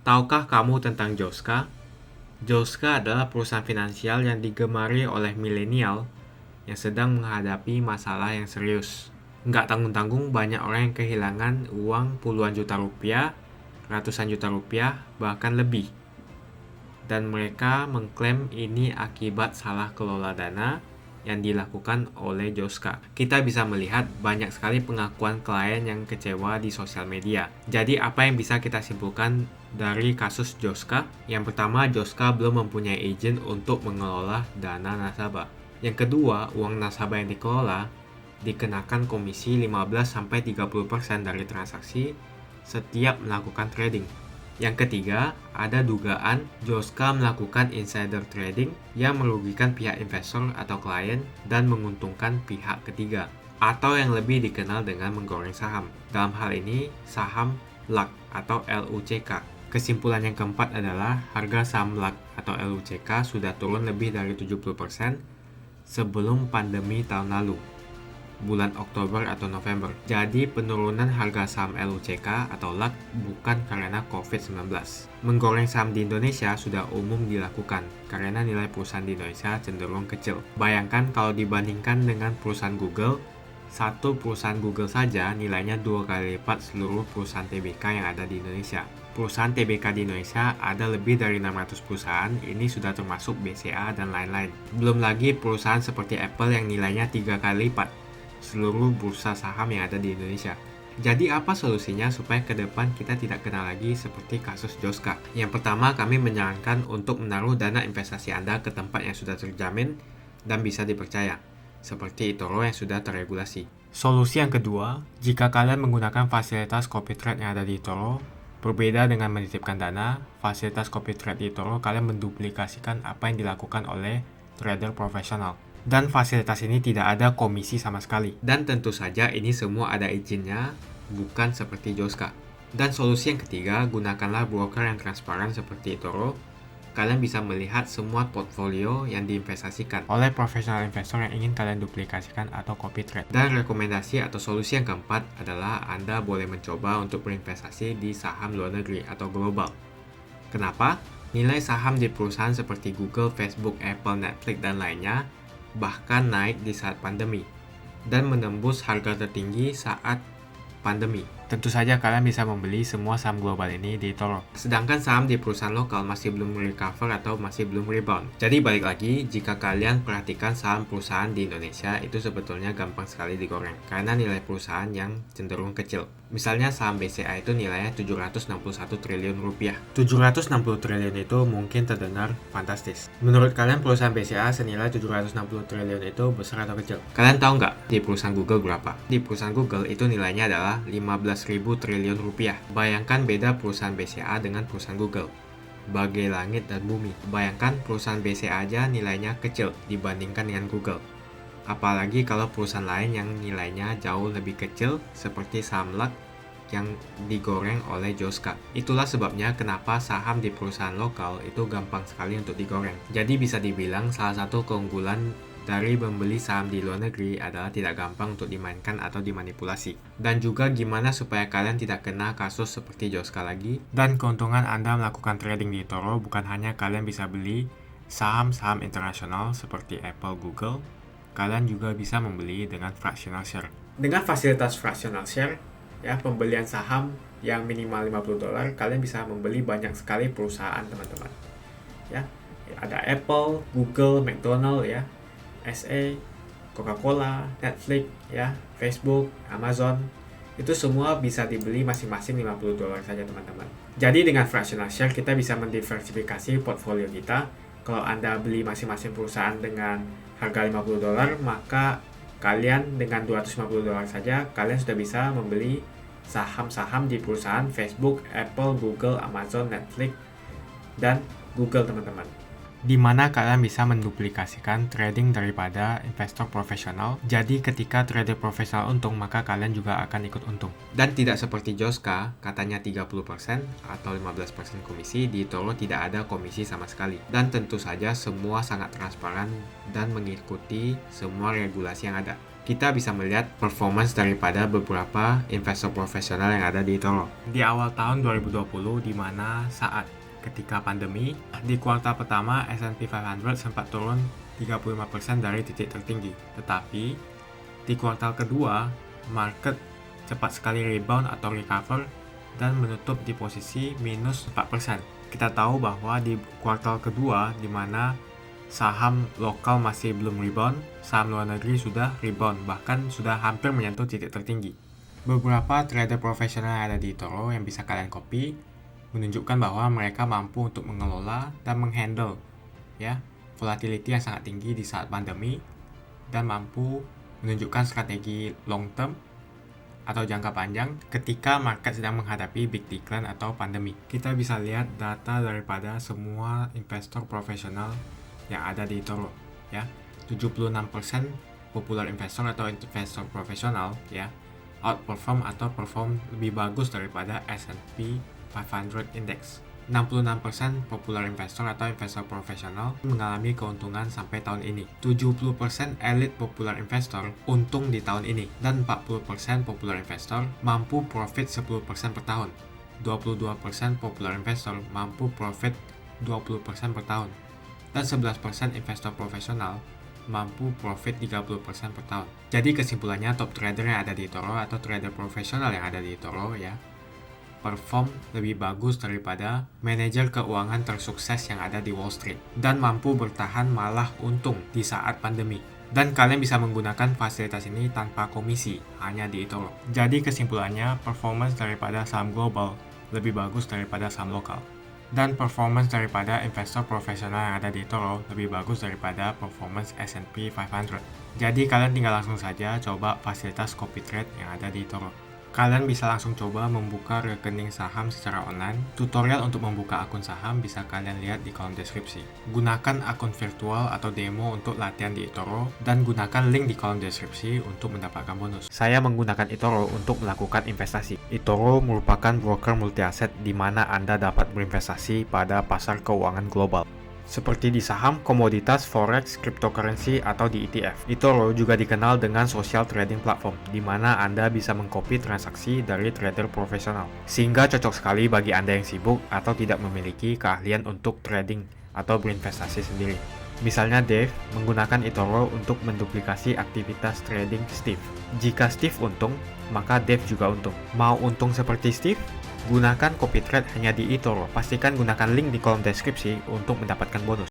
Tahukah kamu tentang Joska? Joska adalah perusahaan finansial yang digemari oleh milenial yang sedang menghadapi masalah yang serius. Nggak tanggung-tanggung, banyak orang yang kehilangan uang puluhan juta rupiah, ratusan juta rupiah, bahkan lebih. Dan mereka mengklaim ini akibat salah kelola dana yang dilakukan oleh Joska. Kita bisa melihat banyak sekali pengakuan klien yang kecewa di sosial media. Jadi apa yang bisa kita simpulkan dari kasus Joska? Yang pertama, Joska belum mempunyai izin untuk mengelola dana nasabah. Yang kedua, uang nasabah yang dikelola dikenakan komisi 15-30% dari transaksi setiap melakukan trading. Yang ketiga, ada dugaan Joska melakukan insider trading yang merugikan pihak investor atau klien dan menguntungkan pihak ketiga, atau yang lebih dikenal dengan menggoreng saham. Dalam hal ini, saham LUK atau LUCK. Kesimpulan yang keempat adalah harga saham LUK atau LUCK sudah turun lebih dari 70% sebelum pandemi tahun lalu, bulan Oktober atau November. Jadi penurunan harga saham LUCK atau LUK bukan karena COVID-19. Menggoreng saham di Indonesia sudah umum dilakukan karena nilai perusahaan di Indonesia cenderung kecil. Bayangkan kalau dibandingkan dengan perusahaan Google, satu perusahaan Google saja nilainya 2 kali lipat seluruh perusahaan TBK yang ada di Indonesia. Perusahaan TBK di Indonesia ada lebih dari 600 perusahaan, ini sudah termasuk BCA dan lain-lain. Belum lagi perusahaan seperti Apple yang nilainya 3 kali lipat seluruh bursa saham yang ada di Indonesia. Jadi apa solusinya supaya ke depan kita tidak kena lagi seperti kasus Joska? Yang pertama, kami menyarankan untuk menaruh dana investasi Anda ke tempat yang sudah terjamin dan bisa dipercaya, seperti eToro yang sudah terregulasi. Solusi yang kedua, jika kalian menggunakan fasilitas copy trade yang ada di eToro, berbeda dengan menitipkan dana, fasilitas copy trade di eToro kalian menduplikasikan apa yang dilakukan oleh trader profesional. Dan fasilitas ini tidak ada komisi sama sekali. Dan tentu saja ini semua ada izinnya, bukan seperti Joska. Dan solusi yang ketiga, gunakanlah broker yang transparan seperti eToro. Kalian bisa melihat semua portfolio yang diinvestasikan oleh profesional investor yang ingin kalian duplikasikan atau copy trade. Dan rekomendasi atau solusi yang keempat adalah Anda boleh mencoba untuk berinvestasi di saham luar negeri atau global. Kenapa? Nilai saham di perusahaan seperti Google, Facebook, Apple, Netflix, dan lainnya bahkan naik di saat pandemi dan menembus harga tertinggi saat pandemi. Tentu saja kalian bisa membeli semua saham global ini di eToro. Sedangkan saham di perusahaan lokal masih belum recover atau masih belum rebound. Jadi balik lagi, jika kalian perhatikan saham perusahaan di Indonesia itu sebetulnya gampang sekali digoreng karena nilai perusahaan yang cenderung kecil. Misalnya saham BCA itu nilainya 761 triliun rupiah. 760 triliun itu mungkin terdengar fantastis. Menurut kalian perusahaan BCA senilai 760 triliun itu besar atau kecil? Kalian tahu nggak di perusahaan Google berapa? Di perusahaan Google itu nilainya adalah 15.000 triliun rupiah. Bayangkan beda perusahaan BCA dengan perusahaan Google. Bagai langit dan bumi. Bayangkan perusahaan BCA aja nilainya kecil dibandingkan dengan Google. Apalagi kalau perusahaan lain yang nilainya jauh lebih kecil seperti saham LUK yang digoreng oleh Joska. Itulah sebabnya kenapa saham di perusahaan lokal itu gampang sekali untuk digoreng. Jadi bisa dibilang salah satu keunggulan dari membeli saham di luar negeri adalah tidak gampang untuk dimainkan atau dimanipulasi. Dan juga gimana supaya kalian tidak kena kasus seperti Joska lagi. Dan keuntungan Anda melakukan trading di eToro bukan hanya kalian bisa beli saham-saham internasional seperti Apple, Google, kalian juga bisa membeli dengan fractional share. Dengan fasilitas fractional share, ya, pembelian saham yang minimal $50, kalian bisa membeli banyak sekali perusahaan, teman-teman. Ya, ada Apple, Google, McDonald, ya, SE, Coca-Cola, Netflix, ya, Facebook, Amazon. Itu semua bisa dibeli masing-masing $50 saja, teman-teman. Jadi dengan fractional share kita bisa mendiversifikasi portfolio kita. Kalau Anda beli masing-masing perusahaan dengan harga $50, maka kalian dengan $250 saja kalian sudah bisa membeli saham-saham di perusahaan Facebook, Apple, Google, Amazon, Netflix, dan Google, teman-teman. Di mana kalian bisa menduplikasikan trading daripada investor profesional. Jadi ketika trader profesional untung, maka kalian juga akan ikut untung. Dan tidak seperti Joska, katanya 30% atau 15% komisi, di eToro tidak ada komisi sama sekali. Dan tentu saja semua sangat transparan dan mengikuti semua regulasi yang ada. kita bisa melihat performance daripada beberapa investor profesional yang ada di eToro. Di awal tahun 2020, di mana saat ketika pandemi, di kuartal pertama S&P 500 sempat turun 35% dari titik tertinggi. Tetapi di kuartal kedua, market cepat sekali rebound atau recover dan menutup di posisi minus 4%. Kita tahu bahwa di kuartal kedua, di mana saham lokal masih belum rebound, saham luar negeri sudah rebound, bahkan sudah hampir menyentuh titik tertinggi. Beberapa trader profesional yang ada di eToro yang bisa kalian copy menunjukkan bahwa mereka mampu untuk mengelola dan menghandle volatility yang sangat tinggi di saat pandemi, dan mampu menunjukkan strategi long term atau jangka panjang ketika market sedang menghadapi big decline atau pandemi. Kita bisa lihat data daripada semua investor profesional yang ada di eToro, 76% popular investor atau investor profesional outperform atau perform lebih bagus daripada S&P 500 Index. 66% popular investor atau investor profesional mengalami keuntungan sampai tahun ini. 70% elite popular investor untung di tahun ini, dan 40% popular investor mampu profit 10% per tahun. 22% popular investor mampu profit 20% per tahun. Dan 11% investor profesional mampu profit 30% per tahun. Jadi kesimpulannya, top trader yang ada di eToro atau trader profesional yang ada di eToro perform lebih bagus daripada manajer keuangan tersukses yang ada di Wall Street, dan mampu bertahan malah untung di saat pandemi. Dan kalian bisa menggunakan fasilitas ini tanpa komisi, hanya di eToro. Jadi kesimpulannya, performance daripada saham global lebih bagus daripada saham lokal. Dan performance daripada investor profesional yang ada di eToro lebih bagus daripada performance S&P 500. Jadi kalian tinggal langsung saja coba fasilitas copy trade yang ada di eToro. Kalian bisa langsung coba membuka rekening saham secara online. Tutorial untuk membuka akun saham bisa kalian lihat di kolom deskripsi. Gunakan akun virtual atau demo untuk latihan di eToro, dan gunakan link di kolom deskripsi untuk mendapatkan bonus. Saya menggunakan eToro untuk melakukan investasi. eToro merupakan broker multi aset di mana Anda dapat berinvestasi pada pasar keuangan global, seperti di saham, komoditas, forex, cryptocurrency, atau di ETF. eToro juga dikenal dengan social trading platform, di mana Anda bisa mengcopy transaksi dari trader profesional, sehingga cocok sekali bagi Anda yang sibuk atau tidak memiliki keahlian untuk trading atau berinvestasi sendiri. Misalnya Dave menggunakan eToro untuk menduplikasi aktivitas trading Steve. Jika Steve untung, maka Dave juga untung. Mau untung seperti Steve? Gunakan copy trade hanya di eToro. Pastikan gunakan link di kolom deskripsi untuk mendapatkan bonus.